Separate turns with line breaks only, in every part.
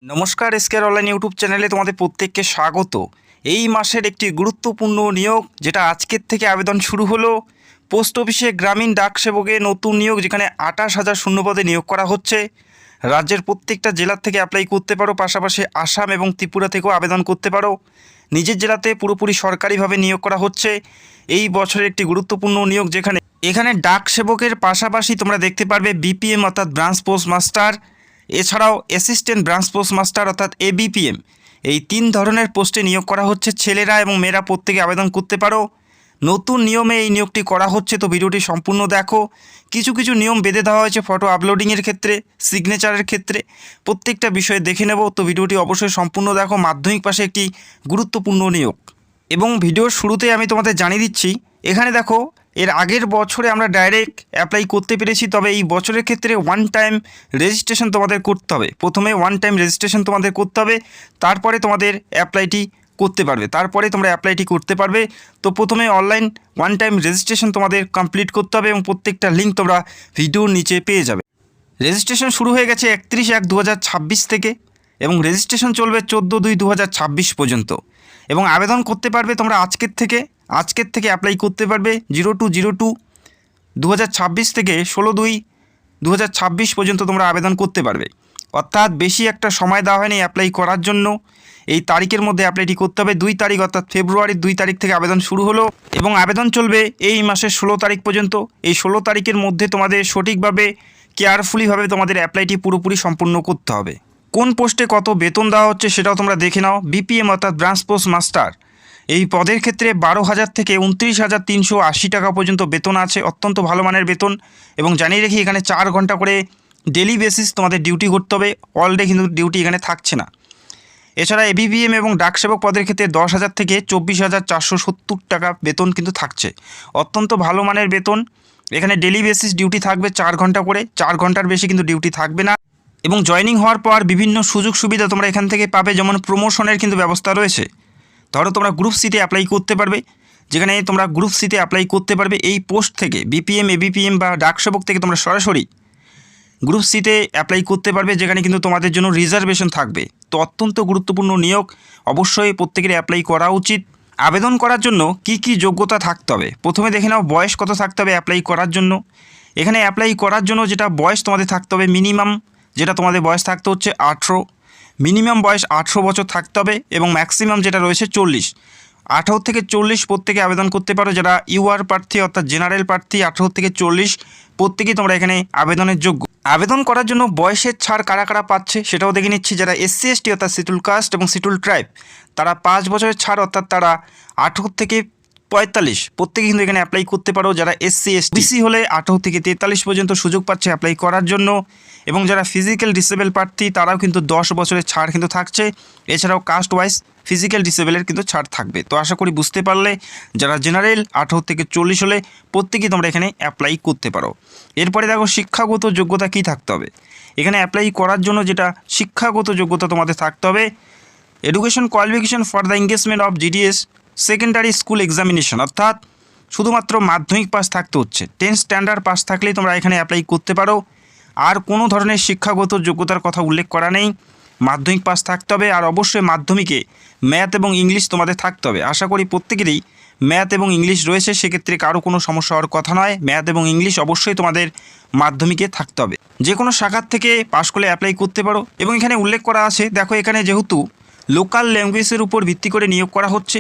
নমস্কার, এসকেআর online YouTube চ্যানেলে তোমাদের প্রত্যেককে স্বাগত। এই মাসের একটি গুরুত্বপূর্ণ নিয়োগ যেটা আজকের থেকে আবেদন শুরু হলো। পোস্ট অফিসে গ্রামীণ ডাক সেবকে নতুন নিয়োগ, যেখানে 28,000 শূন্যপদে নিয়োগ করা হচ্ছে। রাজ্যের প্রত্যেকটা জেলার থেকে অ্যাপ্লাই করতে পারো, পাশাপাশি আসাম এবং ত্রিপুরা থেকেও আবেদন করতে পারো। নিজের জেলাতে পুরোপুরি সরকারিভাবে নিয়োগ করা হচ্ছে। এই বছরের একটি গুরুত্বপূর্ণ নিয়োগ, যেখানে এখানে ডাক সেবকের পাশাপাশি তোমরা দেখতে পারবে বিপিএম অর্থাৎ ব্রাঞ্চ পোস্ট মাস্টার, এছাড়াও অ্যাসিস্ট্যান্ট ব্রাঞ্চ পোস্ট মাস্টার অর্থাৎ এবিপিএম, এই 3 ধরনের পোস্টে নিয়োগ করা হচ্ছে। ছেলেরা এবং মেয়েরা প্রত্যেকে আবেদন করতে পারো। নতুন নিয়মে এই নিয়োগটি করা হচ্ছে, তো ভিডিওটি সম্পূর্ণ দেখো। কিছু কিছু নিয়ম বেঁধে দেওয়া হয়েছে ফটো আপলোডিংয়ের ক্ষেত্রে, সিগনেচারের ক্ষেত্রে, প্রত্যেকটা বিষয়ে দেখে নেব। তো ভিডিওটি অবশ্যই সম্পূর্ণ দেখো। মাধ্যমিক পাশে একটি গুরুত্বপূর্ণ নিয়োগ। এবং ভিডিওর শুরুতে আমি তোমাদের জানিয়ে দিচ্ছি, এখানে দেখো এর আগের বছরে আমরা ডাইরেক্ট অ্যাপ্লাই করতে পেরেছি, তবে এই বছরের ক্ষেত্রে ওয়ান টাইম রেজিস্ট্রেশন তোমাদের করতে হবে। প্রথমে ওয়ান টাইম রেজিস্ট্রেশন তোমাদের করতে হবে, তারপরে তোমাদের অ্যাপ্লাইটি করতে পারবে, তারপরে তোমরা অ্যাপ্লাইটি করতে পারবে। তো প্রথমে অনলাইন ওয়ান টাইম রেজিস্ট্রেশন তোমাদের কমপ্লিট করতে হবে এবং প্রত্যেকটা লিঙ্ক তোমরা ভিডিওর নিচে পেয়ে যাবে। রেজিস্ট্রেশন শুরু হয়ে গেছে 31/1/2026 থেকে এবং রেজিস্ট্রেশন চলবে 14/2/2026 পর্যন্ত। এবং আবেদন করতে পারবে তোমরা আজকের থেকে অ্যাপ্লাই করতে পারবে 02/02/2026 থেকে 16/2/2026 পর্যন্ত তোমরা আবেদন করতে পারবে। অর্থাৎ বেশি একটা সময় দেওয়া হয়নি অ্যাপ্লাই করার জন্য। এই তারিখের মধ্যে অ্যাপ্লাইটি করতে হবে। 2 তারিখ অর্থাৎ ফেব্রুয়ারির 2 তারিখ থেকে আবেদন শুরু হলো এবং আবেদন চলবে এই মাসের 16 তারিখ পর্যন্ত। এই 16 তারিখের মধ্যে তোমাদের সঠিকভাবে কেয়ারফুলিভাবে তোমাদের অ্যাপ্লাইটি পুরোপুরি সম্পূর্ণ করতে হবে। কোন পোস্টে কত বেতন দেওয়া হচ্ছে সেটাও তোমরা দেখে নাও। বিপিএম অর্থাৎ ব্রাঞ্চ পোস্ট মাস্টার, এই পদের ক্ষেত্রে 12,000 থেকে 29,380 টাকা পর্যন্ত বেতন আছে। অত্যন্ত ভালো মানের বেতন। এবং জানিয়ে রেখি, এখানে 4 ঘন্টা করে ডেলি বেসিস তোমাদের ডিউটি করতে হবে। অল ডে কিন্তু ডিউটি এখানে থাকছে না। এছাড়া এবিপিএম এবং ডাকসেবক পদের ক্ষেত্রে 10,000 থেকে 24,470 টাকা বেতন কিন্তু থাকছে। অত্যন্ত ভালো মানের বেতন। এখানে ডেলি বেসিস ডিউটি থাকবে 4 ঘন্টা করে, 4 ঘন্টার বেশি কিন্তু ডিউটি থাকবে না। এবং জয়েনিং হওয়ার পর বিভিন্ন সুযোগ সুবিধা তোমরা এখান থেকে পাবে, যেমন প্রমোশনের কিন্তু ব্যবস্থা রয়েছে। ধরো তোমরা গ্রুপ সিতে অ্যাপ্লাই করতে পারবে, যেখানে তোমরা গ্রুপ সিতে অ্যাপ্লাই করতে পারবে এই পোস্ট থেকে। বিপিএম, এবিপিএম বা ডাকসেবক থেকে তোমরা সরাসরি গ্রুপ সিতে অ্যাপ্লাই করতে পারবে, যেখানে কিন্তু তোমাদের জন্য রিজার্ভেশন থাকবে। তো অত্যন্ত গুরুত্বপূর্ণ নিয়োগ, অবশ্যই প্রত্যেকের অ্যাপ্লাই করা উচিত। আবেদন করার জন্য কি কি যোগ্যতা থাকতে হবে প্রথমে দেখে নাও। বয়স কত থাকতে হবে অ্যাপ্লাই করার জন্য। এখানে অ্যাপ্লাই করার জন্য যেটা বয়স তোমাদের থাকতে হবে, মিনিমাম যেটা তোমাদের বয়স থাকতে হচ্ছে 18। মিনিমাম বয়স 18 বছর থাকতে হবে এবং ম্যাক্সিমাম যেটা রয়েছে 40। 18 থেকে 40 প্রত্যেকে আবেদন করতে পারো। যারা ইউআর প্রার্থী অর্থাৎ জেনারেল প্রার্থী 18 থেকে 40 প্রত্যেকেই তোমরা এখানে আবেদনের যোগ্য। আবেদন করার জন্য বয়সের ছাড় কারা কারা পাচ্ছে সেটাও দেখে নিচ্ছি। যারা SC ST অর্থাৎ শিডিউল কাস্ট এবং শিডিউল ট্রাইব, তারা 5 বছরের ছাড় অর্থাৎ তারা 18 থেকে 45 প্রত্যেকে কিন্তু এখানে অ্যাপ্লাই করতে পারো। যারা SC ST BC হলে 18 থেকে 43 পর্যন্ত সুযোগ পাচ্ছে অ্যাপ্লাই করার জন্য। এবং যারা ফিজিক্যাল ডিসেবল প্রার্থী তারাও কিন্তু 10 বছরের ছাড় কিন্তু থাকছে। এছাড়াও কাস্ট ওয়াইজ ফিজিক্যাল ডিসেবলের কিন্তু ছাড় থাকবে। তো আশা করি বুঝতে পারলে। যারা জেনারেল 18 থেকে 40 হলে প্রত্যেকেই তোমরা এখানে অ্যাপ্লাই করতে পারো। এরপরে দেখো শিক্ষাগত যোগ্যতা কী থাকতে হবে। এখানে অ্যাপ্লাই করার জন্য যেটা শিক্ষাগত যোগ্যতা তোমাদের থাকতে হবে, education qualification for the engagement of GDS secondary school examination, অর্থাৎ শুধুমাত্র মাধ্যমিক পাস থাকতে হচ্ছে। 10 স্ট্যান্ডার্ড পাস থাকলেই তোমরা এখানে অ্যাপ্লাই করতে পারো। আর কোনো ধরনের শিক্ষাগত যোগ্যতার কথা উল্লেখ করা নেই, মাধ্যমিক পাস থাকতে হবে। আর অবশ্যই মাধ্যমিকে ম্যাথ এবং ইংলিশ তোমাদের থাকতে হবে। আশা করি প্রত্যেকেরই ম্যাথ এবং ইংলিশ রয়েছে, সেক্ষেত্রে কারো কোনো সমস্যা হওয়ার কথা নয়। ম্যাথ এবং ইংলিশ অবশ্যই তোমাদের মাধ্যমিকে থাকতে হবে। যে কোনো শাখার থেকে পাশ করলে অ্যাপ্লাই করতে পারো। এবং এখানে উল্লেখ করা আছে, দেখো এখানে যেহেতু লোকাল ল্যাঙ্গুয়েজের উপর ভিত্তি করে নিয়োগ করা হচ্ছে,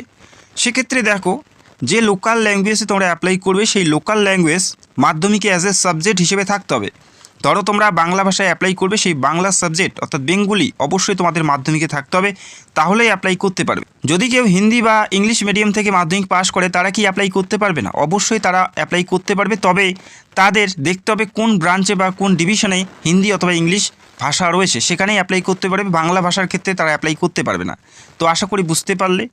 সেক্ষেত্রে দেখো যে লোকাল ল্যাঙ্গুয়েজে তোমরা অ্যাপ্লাই করবে সেই লোকাল ল্যাঙ্গুয়েজ মাধ্যমিকে অ্যাজ এ সাবজেক্ট হিসেবে থাকতে হবে। ধরো তোমরা বাংলা ভাষায় অ্যাপ্লাই করবে, সেই বাংলা সাবজেক্ট অর্থাৎ বেঙ্গলি অবশ্যই তোমাদের মাধ্যমিকে থাকতে হবে, তাহলেই অ্যাপ্লাই করতে পারবে। যদি কেউ হিন্দি বা ইংলিশ মিডিয়াম থেকে মাধ্যমিক পাস করে, তারা কি অ্যাপ্লাই করতে পারবে না? অবশ্যই তারা অ্যাপ্লাই করতে পারবে, তবে তাদের দেখতে হবে কোন ব্রাঞ্চে বা কোন ডিভিশনে হিন্দি অথবা ইংলিশ ভাষা রয়েছে, সেখানেই অ্যাপ্লাই করতে পারবে। বাংলা ভাষার ক্ষেত্রে তারা অ্যাপ্লাই করতে পারবে না। তো আশা করি বুঝতে পারলে।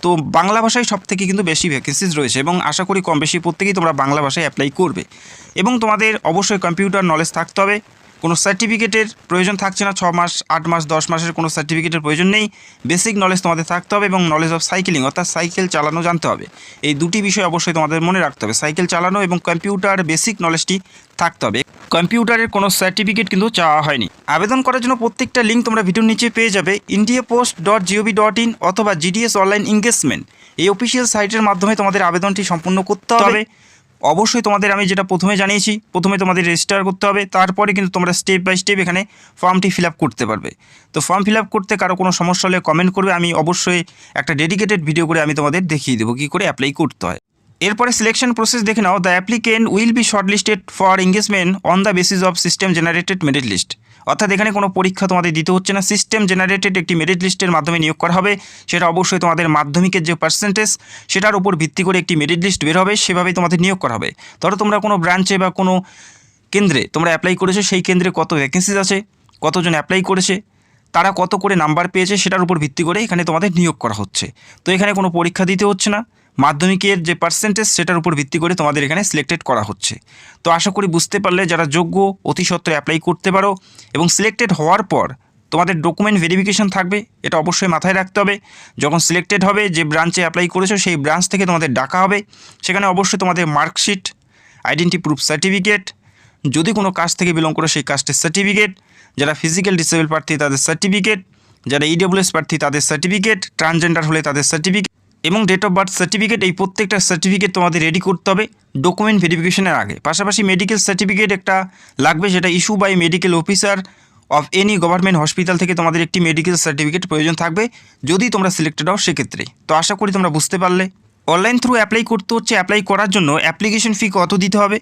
তো বাংলা ভাষায় সব থেকে কিন্তু বেশি ভ্যাকেন্সিজ রয়েছে এবং আশা করি কম বেশি প্রত্যেকেই তোমরা বাংলা ভাষায় অ্যাপ্লাই করবে। এবং তোমাদের অবশ্যই কম্পিউটার নলেজ থাকতে হবে। কোনো সার্টিফিকেটের প্রয়োজন থাকছে না, 6 মাস 8 মাস 10 মাসের কোনো সার্টিফিকেটের প্রয়োজন নেই। বেসিক নলেজ তোমাদের থাকতে হবে এবং নলেজ অফ সাইকেলিং অর্থাৎ সাইকেল চালানো জানতে হবে। এই দুটি বিষয় অবশ্যই তোমাদের মনে রাখতে হবে, সাইকেল চালানো এবং কম্পিউটার বেসিক নলেজটি থাকতে হবে। কম্পিউটারের কোনো সার্টিফিকেট কিন্তু চাওয়া হয়নি। আবেদন করার জন্য প্রত্যেকটা লিঙ্ক তোমরা ভিডিওর নিচে পেয়ে যাবে। indiapost.gov.in অথবা GDS অনলাইন এঙ্গেজমেন্ট এই অফিসিয়াল সাইটের মাধ্যমে তোমাদের আবেদনটি সম্পূর্ণ করতে হবে। অবশ্যই তোমাদের আমি যেটা প্রথমে জানিয়েছি, প্রথমে তোমাদের রেজিস্টার করতে হবে, তারপরে কিন্তু তোমরা স্টেপ বাই স্টেপ এখানে ফর্মটি ফিল আপ করতে পারবে। তো ফর্ম ফিল আপ করতে কারো কোনো সমস্যা হলে কমেন্ট করবে, আমি অবশ্যই একটা ডেডিকেটেড ভিডিও করে আমি তোমাদের দেখিয়ে দেবো কী করে অ্যাপ্লাই করতে হয়। এরপরে সিলেকশন প্রসেস দেখে নাও। The applicant will be shortlisted for engagement on the basis of system generated merit list. অর্থাৎ এখানে কোনো পরীক্ষা তোমাদের দিতে হচ্ছে না, সিস্টেম জেনারেটেড একটি মেরিট লিস্টের মাধ্যমে নিয়োগ করা হবে। সেটা অবশ্যই তোমাদের মাধ্যমিকের যে পার্সেন্টেজ সেটার উপর ভিত্তি করে একটি মেরিট লিস্ট বের হবে, সেভাবেই তোমাদের নিয়োগ করা হবে। ধরো তোমরা কোনো ব্রাঞ্চে বা কোনো কেন্দ্রে তোমরা অ্যাপ্লাই করেছো, সেই কেন্দ্রে কত ভ্যাকেন্সিজ আছে, কতজন অ্যাপ্লাই করেছে, তারা কত করে নাম্বার পেয়েছে, সেটার উপর ভিত্তি করে এখানে তোমাদের নিয়োগ করা হচ্ছে। তো এখানে কোনো পরীক্ষা দিতে হচ্ছে না, মাধ্যমিকের যে পার্সেন্টেজ সেটার উপর ভিত্তি করে তোমাদের এখানে সিলেক্টেড করা হচ্ছে। তো আশা করি বুঝতে পারলে, যারা যোগ্য অতি সত্ত্বর অ্যাপ্লাই করতে পারো। এবং সিলেক্টেড হওয়ার পর তোমাদের ডকুমেন্ট ভেরিফিকেশন থাকবে, এটা অবশ্যই মাথায় রাখতে হবে। যখন সিলেক্টেড হবে, যে ব্রাঞ্চে অ্যাপ্লাই করেছো সেই ব্রাঞ্চ থেকে তোমাদের ডাকা হবে, সেখানে অবশ্যই তোমাদের মার্কশিট, আইডেন্টি প্রুফ সার্টিফিকেট, যদি কোনো কাস্ট থেকে বিলং করো সেই কাস্টের সার্টিফিকেট, যারা ফিজিক্যাল ডিসেবল প্রার্থী তাদের সার্টিফিকেট, যারা ইডব্লিউএস প্রার্থী তাদের সার্টিফিকেট, ট্রান্সজেন্ডার হলে তাদের সার্টিফিকেট এবং ডেট অফ বার্থ সার্টিফিকেট, এই প্রত্যেকটা সার্টিফিকেট তোমাদের রেডি করতে হবে ডকুমেন্ট ভেরিফিকেশনের আগে। পাশাপাশি মেডিকেল সার্টিফিকেট একটা লাগবে, সেটা issue by medical officer of any government hospital থেকে তোমাদের একটি মেডিকেল সার্টিফিকেট প্রয়োজন থাকবে যদি তোমরা সিলেক্টেড হও সেক্ষেত্রে। তো আশা করি তোমরা বুঝতে পারলে। অনলাইন থ্রু অ্যাপ্লাই করতে হচ্ছে। অ্যাপ্লাই করার জন্য অ্যাপ্লিকেশন ফি কত দিতে হবে?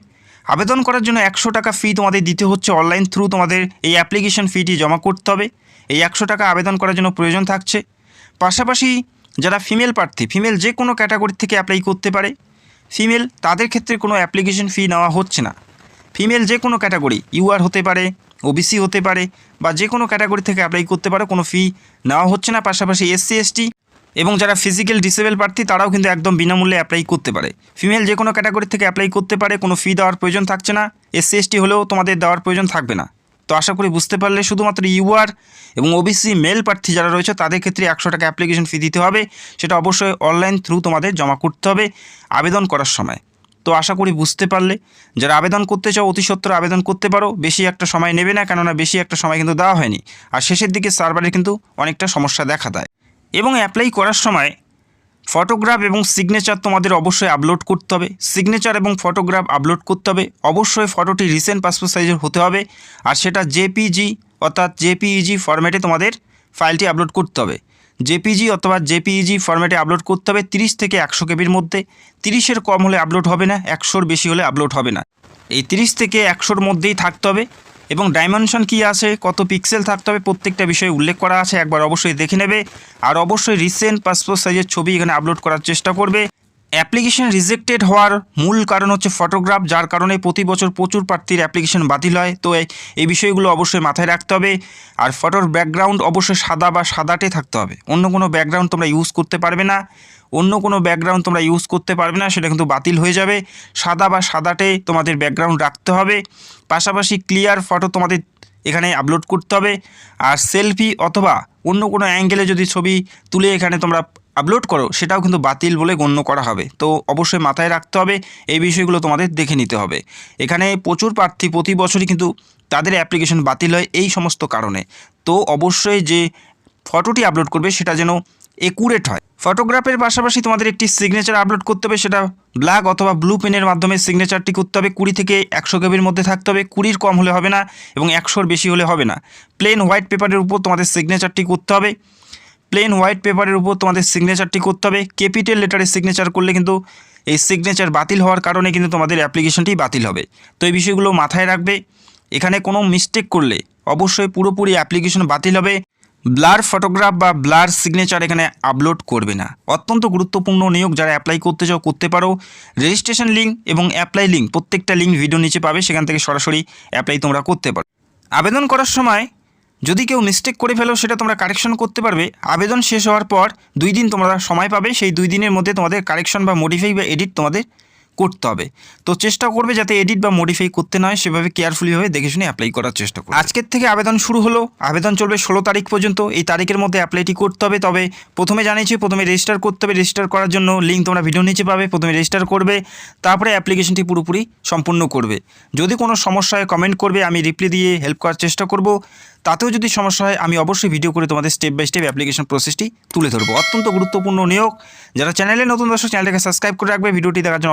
আবেদন করার জন্য 100 টাকা ফি তোমাদের দিতে হচ্ছে। অনলাইন থ্রু তোমাদের এই অ্যাপ্লিকেশন ফিটি জমা করতে হবে। এই 100 টাকা আবেদন করার জন্য প্রয়োজন থাকছে। পাশাপাশি যারা ফিমেল প্রার্থী, ফিমেল যে কোনো ক্যাটাগরি থেকে অ্যাপ্লাই করতে পারে, ফিমেল তাদের ক্ষেত্রে কোনো অ্যাপ্লিকেশন ফি নেওয়া হচ্ছে না। ফিমেল যে কোনো ক্যাটাগরি, ইউআর হতে পারে, ওবিসি হতে পারে, বা যে কোনো ক্যাটাগরি থেকে অ্যাপ্লাই করতে পারে, কোনো ফি নেওয়া হচ্ছে না। পাশাপাশি এসসি এসটি এবং যারা ফিজিক্যাল ডিসেবল প্রার্থী তারাও কিন্তু একদম বিনামূল্যে অ্যাপ্লাই করতে পারে। ফিমেল যে কোনো ক্যাটাগরি থেকে অ্যাপ্লাই করতে পারে, কোনো ফি দেওয়ার প্রয়োজন থাকছে না। এসসি এসটি হলেও তোমাদের দেওয়ার প্রয়োজন থাকবে না। তো আশা করি বুঝতে পারলে। শুধুমাত্র ইউআর এবং ওবিসি মেল প্রার্থী যারা রয়েছে তাদের ক্ষেত্রে 100 টাকা অ্যাপ্লিকেশন ফি দিতে হবে। সেটা অবশ্যই অনলাইন থ্রু তোমাদের জমা করতে হবে আবেদন করার সময়। তো আশা করি বুঝতে পারলে। যারা আবেদন করতে চাও অতি সত্বর আবেদন করতে পারো, বেশি একটা সময় নেবে না, কেননা বেশি একটা সময় কিন্তু দেওয়া হয়নি। আর শেষের দিকে সার্ভারের কিন্তু অনেকটা সমস্যা দেখা দেয়। এবং অ্যাপ্লাই করার সময় ফটোগ্রাফ এবং সিগনেচার তোমাদের অবশ্যই আপলোড করতে হবে। সিগনেচার এবং ফটোগ্রাফ আপলোড করতে হবে। অবশ্যই ফটোটি রিসেন্ট পাসপোর্ট সাইজের হতে হবে, আর সেটা জেপিজি অর্থাৎ জেপিইজি ফরম্যাটে তোমাদের ফাইলটি আপলোড করতে হবে। জেপিজি অথবা জেপিইজি ফরম্যাটে আপলোড করতে হবে 30 থেকে 100 কেবির মধ্যে। 30-এর কম হলে আপলোড হবে না, 100-র বেশি হলে আপলোড হবে না। এই 30 থেকে 100-র মধ্যেই থাকতে হবে। এবং ডাইমেনশন কী আছে, কত পিক্সেল থাকতে হবে, প্রত্যেকটা বিষয়ে উল্লেখ করা আছে, একবার অবশ্যই দেখে নেবে। আর অবশ্যই রিসেন্ট পাসপোর্ট সাইজের ছবি এখানে আপলোড করার চেষ্টা করবে। অ্যাপ্লিকেশন রিজেক্টেড হওয়ার মূল কারণ হচ্ছে ফটোগ্রাফ, যার কারণে প্রতি বছর প্রচুর প্রার্থীর অ্যাপ্লিকেশন বাতিল হয়। তো এই বিষয়গুলো অবশ্যই মাথায় রাখতে হবে। আর ফটোর ব্যাকগ্রাউন্ড অবশ্যই সাদা বা সাদাটে থাকতে হবে। অন্য কোনো ব্যাকগ্রাউন্ড তোমরা ইউজ করতে পারবে না। সেটা কিন্তু বাতিল হয়ে যাবে। সাদা বা সাদাটে তোমাদের ব্যাকগ্রাউন্ড রাখতে হবে। পাশাপাশি ক্লিয়ার ফটো তোমাদের এখানে আপলোড করতে হবে। আর সেলফি অথবা অন্য কোনো অ্যাঙ্গেলে যদি ছবি তুলে এখানে তোমরা আপলোড করো, সেটাও কিন্তু বাতিল বলে গণ্য করা হবে। তো অবশ্যই মাথায় রাখতে হবে, এই বিষয়গুলো তোমাদের দেখে নিতে হবে। এখানে প্রচুর প্রার্থী প্রতি বছরই কিন্তু তাদের অ্যাপ্লিকেশন বাতিল হয় এই সমস্ত কারণে। তো অবশ্যই যে ফটোটি আপলোড করবে সেটা যেন একুরেট হয়। ফটোগ্রাফের পাশাপাশি তোমাদের একটি সিগনেচার আপলোড করতে হবে, সেটা ব্ল্যাক অথবা ব্লু পেনের মাধ্যমে সিগনেচারটি করতে হবে। 20 থেকে 100 কেবির মধ্যে থাকতে হবে। 20-র কম হলে হবে না এবং 100-র বেশি হলে হবে না। প্লেন হোয়াইট পেপারের উপর তোমাদের সিগনেচারটি করতে হবে। ক্যাপিটাল লেটারে সিগনেচার করলে কিন্তু এই সিগনেচার বাতিল হওয়ার কারণে কিন্তু তোমাদের অ্যাপ্লিকেশনটি বাতিল হবে। তো এই বিষয়গুলো মাথায় রাখবে। এখানে কোনো মিস্টেক করলে অবশ্যই পুরোপুরি অ্যাপ্লিকেশন বাতিল হবে। ব্লার ফটোগ্রাফ বা ব্লার সিগনেচার এখানে আপলোড করবে না। অত্যন্ত গুরুত্বপূর্ণ নিয়োগ, যারা অ্যাপ্লাই করতে চাও করতে পারো। রেজিস্ট্রেশন লিঙ্ক এবং অ্যাপ্লাই লিঙ্ক প্রত্যেকটা লিঙ্ক ভিডিও নিচে পাবে, সেখান থেকে সরাসরি অ্যাপ্লাই তোমরা করতে পারো। আবেদন করার সময় যদি কেউ মিস্টেক করে ফেলো সেটা তোমরা কারেকশন করতে পারবে। আবেদন শেষ হওয়ার পর 2 দিন তোমরা সময় পাবে। সেই 2 দিনের মধ্যে তোমাদের কারেকশন বা মডিফাই বা এডিট তোমাদের করতে হবে। তো চেষ্টা করবে যাতে এডিট বা মডিফাই করতে না হয়, সেভাবে কেয়ারফুলিভাবে দেখে শুনে অ্যাপ্লাই করার চেষ্টা করবে। আজকের থেকে আবেদন শুরু হলো, আবেদন চলবে 16 তারিখ পর্যন্ত। এই তারিখের মধ্যে অ্যাপ্লাইটি করতে হবে। তবে প্রথমে জানিয়েছি, প্রথমে রেজিস্টার করতে হবে। রেজিস্টার করার জন্য লিঙ্ক তোমরা ভিডিও নিচে পাবে। প্রথমে রেজিস্টার করবে, তারপরে অ্যাপ্লিকেশনটি পুরোপুরি সম্পূর্ণ করবে। যদি কোনো সমস্যা হয় কমেন্ট করবে, আমি রিপ্লাই দিয়ে হেল্প করার চেষ্টা করব। তাতেও যদি সমস্যা হয় আমি অবশ্যই ভিডিও করে তোমাদের স্টেপ বাই স্টেপ অ্যাপ্লিকেশন প্রসেসটি তুলে ধরবো। অত্যন্ত গুরুত্বপূর্ণ নিয়োগ। যারা চ্যানেলে নতুন দর্শক, চ্যানেলটাকে সাবস্ক্রাইব করে রাখবে। ভিডিওটি দেখার জন্য